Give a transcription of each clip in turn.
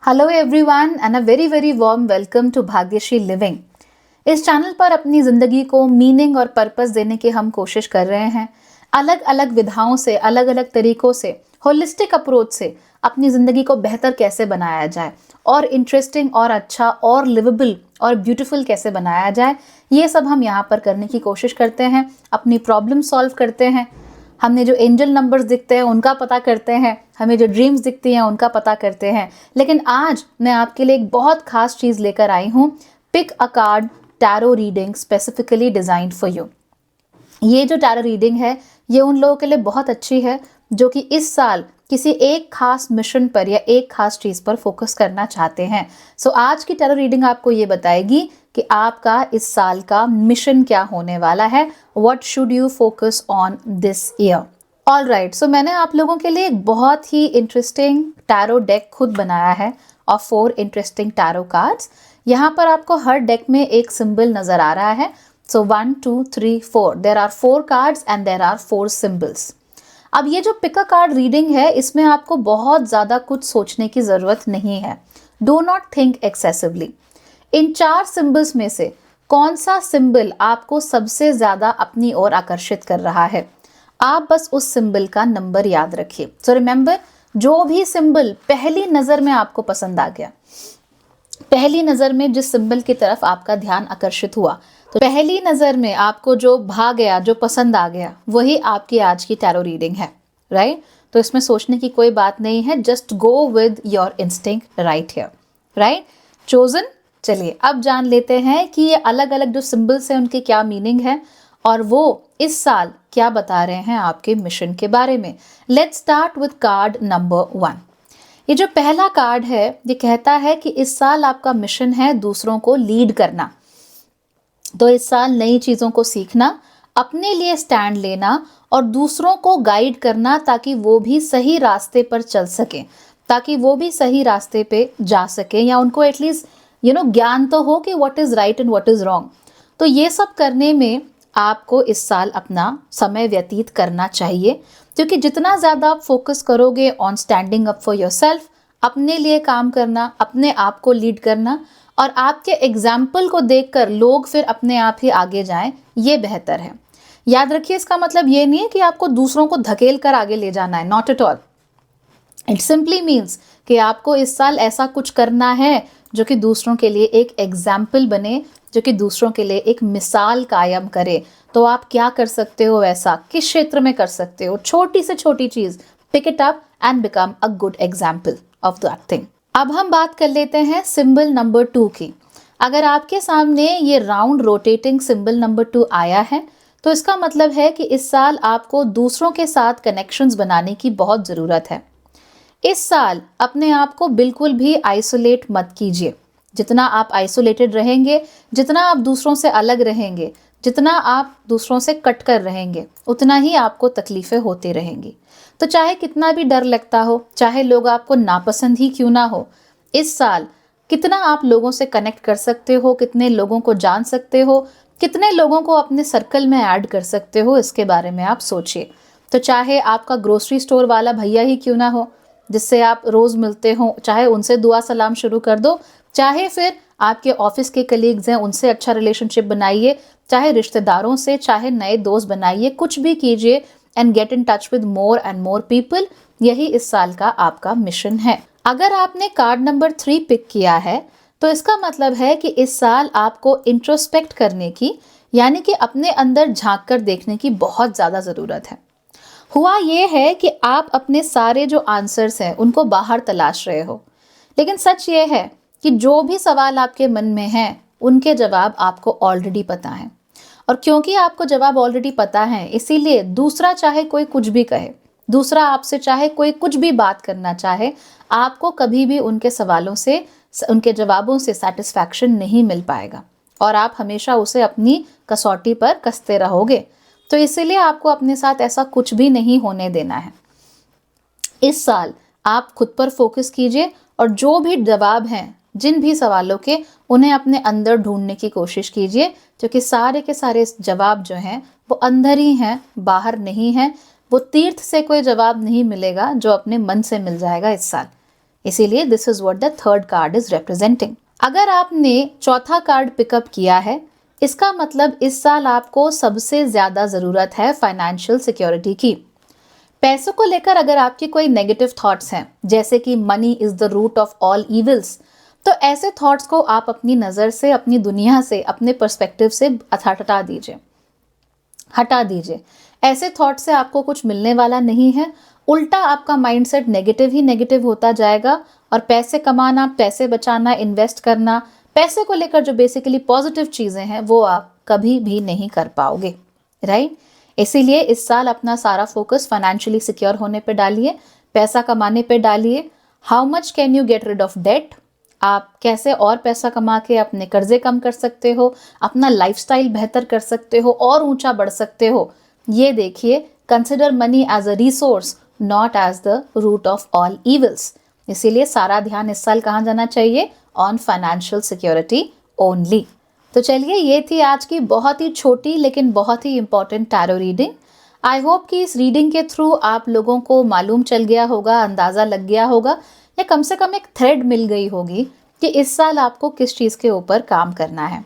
Hello everyone and a very very warm welcome to Bhagyashree living. इस channel पर अपनी ज़िंदगी को मीनिंग और पर्पस देने की हम कोशिश कर रहे हैं। अलग अलग विधाओं से, अलग अलग तरीकों से, होलिस्टिक अप्रोच से अपनी ज़िंदगी को बेहतर कैसे बनाया जाए और इंटरेस्टिंग और अच्छा और लिवेबल और ब्यूटीफुल कैसे बनाया जाए, ये सब हम यहाँ पर करने की कोशिश करते हैं। अपनी प्रॉब्लम सॉल्व करते हैं। हमें जो एंजल नंबर्स दिखते हैं उनका पता करते हैं, हमें जो ड्रीम्स दिखती हैं उनका पता करते हैं। लेकिन आज मैं आपके लिए एक बहुत खास चीज़ लेकर आई हूँ, pick a card tarot reading specifically designed for you. ये जो टैरो रीडिंग है ये उन लोगों के लिए बहुत अच्छी है जो कि इस साल किसी एक खास मिशन पर या एक खास चीज़ पर फोकस करना चाहते हैं। सो आज की टैरो रीडिंग आपको ये बताएगी कि आपका इस साल का मिशन क्या होने वाला है। What should you focus on this year. All right, so मैंने आप लोगों के लिए एक बहुत ही इंटरेस्टिंग टैरो डेक खुद बनाया है और 4 इंटरेस्टिंग टैरो कार्ड्स। यहाँ पर आपको हर डेक में एक सिंबल नज़र आ रहा है। So 1 2 3 4 there are 4 cards and there are 4 symbols. अब ये जो पिक अ कार्ड रीडिंग है इसमें आपको बहुत ज़्यादा कुछ सोचने की ज़रूरत नहीं है। Do not think excessively. In 4 symbols में से कौन सा सिंबल आपको सबसे ज़्यादा अपनी ओर आकर्षित कर रहा है, आप बस उस सिंबल का नंबर याद रखिए। सो रिमेंबर, जो भी सिंबल पहली नज़र में आपको पसंद आ गया, पहली नज़र में जिस सिंबल की तरफ आपका ध्यान आकर्षित हुआ, तो पहली नज़र में आपको जो भा गया, जो पसंद आ गया, वही आपकी आज की टैरो रीडिंग है। राइट? तो इसमें सोचने की कोई बात नहीं है। Just go with your instinct right here. Right? Chosen. चलिए अब जान लेते हैं कि ये अलग अलग जो सिंबल्स हैं उनके क्या मीनिंग है और वो इस साल क्या बता रहे हैं आपके मिशन के बारे में। Let's start with card number 1। ये जो पहला कार्ड है ये कहता है कि इस साल आपका मिशन है दूसरों को लीड करना। तो इस साल नई चीज़ों को सीखना, अपने लिए स्टैंड लेना और दूसरों को गाइड करना ताकि वो भी सही रास्ते पर चल सकें, ताकि वो भी सही रास्ते पे जा सकें या उनको एटलीस्ट ज्ञान तो हो कि what is right and what is wrong. तो ये सब करने में आपको इस साल अपना समय व्यतीत करना चाहिए, क्योंकि जितना ज़्यादा आप फोकस करोगे on standing up for yourself, अपने लिए काम करना, अपने आप को लीड करना और आपके एग्जाम्पल को देखकर लोग फिर अपने आप ही आगे जाएं, ये बेहतर है। याद रखिए, इसका मतलब ये नहीं है कि आपको दूसरों को धकेल कर आगे ले जाना है, not at all. It simply means कि आपको इस साल ऐसा कुछ करना है जो कि दूसरों के लिए एक एग्जाम्पल बने, जो कि दूसरों के लिए एक मिसाल कायम करे। तो आप क्या कर सकते हो, ऐसा किस क्षेत्र में कर सकते हो, छोटी से छोटी चीज़, pick it up and become a good example of that thing. अब हम बात कर लेते हैं सिंबल नंबर 2 की। अगर आपके सामने ये राउंड रोटेटिंग सिंबल नंबर 2 आया है तो इसका मतलब है कि इस साल आपको दूसरों के साथ कनेक्शंस बनाने की बहुत ज़रूरत है। इस साल अपने आप को बिल्कुल भी आइसोलेट मत कीजिए। जितना आप आइसोलेटेड रहेंगे, जितना आप दूसरों से अलग रहेंगे, जितना आप दूसरों से कट कर रहेंगे, उतना ही आपको तकलीफ़ें होती रहेंगी। तो चाहे कितना भी डर लगता हो, चाहे लोग आपको नापसंद ही क्यों ना हो, इस साल कितना आप लोगों से कनेक्ट कर सकते हो, कितने लोगों को जान सकते हो, कितने लोगों को अपने सर्कल में ऐड कर सकते हो, इसके बारे में आप सोचिए। तो चाहे आपका ग्रोसरी स्टोर वाला भैया ही क्यों ना हो जिससे आप रोज़ मिलते हो, चाहे उनसे दुआ सलाम शुरू कर दो, चाहे फिर आपके ऑफिस के कलीग्स हैं उनसे अच्छा रिलेशनशिप बनाइए, चाहे रिश्तेदारों से, चाहे नए दोस्त बनाइए, कुछ भी कीजिए and get in touch with more and more people. यही इस साल का आपका मिशन है। अगर आपने कार्ड नंबर 3 पिक किया है तो इसका मतलब है कि इस साल आपको इंट्रोस्पेक्ट करने की, यानी कि अपने अंदर झांक कर देखने की बहुत ज़्यादा ज़रूरत है। हुआ ये है कि आप अपने सारे जो आंसर्स हैं उनको बाहर तलाश रहे हो, लेकिन सच ये है कि जो भी सवाल आपके मन में हैं उनके जवाब आपको ऑलरेडी पता हैं। और क्योंकि आपको जवाब ऑलरेडी पता है, इसीलिए दूसरा चाहे कोई कुछ भी कहे, दूसरा आपसे चाहे कोई कुछ भी बात करना चाहे, आपको कभी भी उनके सवालों से, उनके जवाबों से सेटिस्फैक्शन नहीं मिल पाएगा और आप हमेशा उसे अपनी कसौटी पर कसते रहोगे। तो इसीलिए आपको अपने साथ ऐसा कुछ भी नहीं होने देना है। इस साल आप खुद पर फोकस कीजिए और जो भी जवाब हैं जिन भी सवालों के, उन्हें अपने अंदर ढूंढने की कोशिश कीजिए, क्योंकि सारे के सारे जवाब जो हैं वो अंदर ही हैं, बाहर नहीं हैं। वो तीर्थ से कोई जवाब नहीं मिलेगा जो अपने मन से मिल जाएगा इस साल। इसीलिए this is what the third card is representing. अगर आपने चौथा कार्ड पिकअप किया है, इसका मतलब इस साल आपको सबसे ज्यादा जरूरत है फाइनेंशियल सिक्योरिटी की। पैसों को लेकर अगर आपकी कोई नेगेटिव थॉट्स हैं, जैसे कि money is the root of all evils, तो ऐसे थॉट्स को आप अपनी नजर से, अपनी दुनिया से, अपने पर्सपेक्टिव से हटा दीजिए, हटा दीजिए। ऐसे थॉट से आपको कुछ मिलने वाला नहीं है, उल्टा आपका माइंडसेट नेगेटिव ही नेगेटिव होता जाएगा और पैसे कमाना, पैसे बचाना, इन्वेस्ट करना, पैसे को लेकर जो बेसिकली पॉजिटिव चीजें हैं वो आप कभी भी नहीं कर पाओगे, राइट। इसीलिए इस साल अपना सारा फोकस फाइनेंशियली सिक्योर होने पे डालिए, पैसा कमाने पे डालिए। How much can you get rid of debt, आप कैसे और पैसा कमा के अपने कर्जे कम कर सकते हो, अपना लाइफस्टाइल बेहतर कर सकते हो और ऊंचा बढ़ सकते हो, ये देखिए। Consider money as a resource, not as the root of all evils. इसीलिए सारा ध्यान इस साल कहाँ जाना चाहिए? On financial security only. तो चलिए, ये थी आज की बहुत ही छोटी लेकिन बहुत ही important tarot reading. I hope कि इस रीडिंग के थ्रू आप लोगों को मालूम चल गया होगा, अंदाज़ा लग गया होगा, या कम से कम एक थ्रेड मिल गई होगी कि इस साल आपको किस चीज़ के ऊपर काम करना है।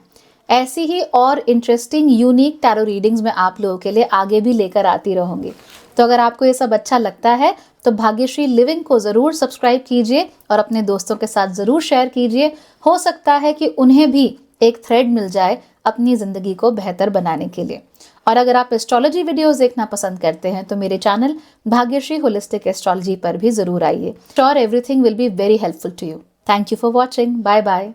ऐसी ही और इंटरेस्टिंग यूनिक टैरो रीडिंग्स मैं आप लोगों के लिए आगे भी लेकर आती रहूँगी। तो अगर आपको ये सब अच्छा लगता है तो भाग्यश्री लिविंग को ज़रूर सब्सक्राइब कीजिए और अपने दोस्तों के साथ ज़रूर शेयर कीजिए। हो सकता है कि उन्हें भी एक थ्रेड मिल जाए अपनी ज़िंदगी को बेहतर बनाने के लिए। और अगर आप एस्ट्रोलॉजी वीडियोस देखना पसंद करते हैं तो मेरे चैनल भाग्यश्री होलिस्टिक एस्ट्रोलॉजी पर भी ज़रूर आइए। Sure everything will be very helpful to you. Thank you for watching. Bye bye.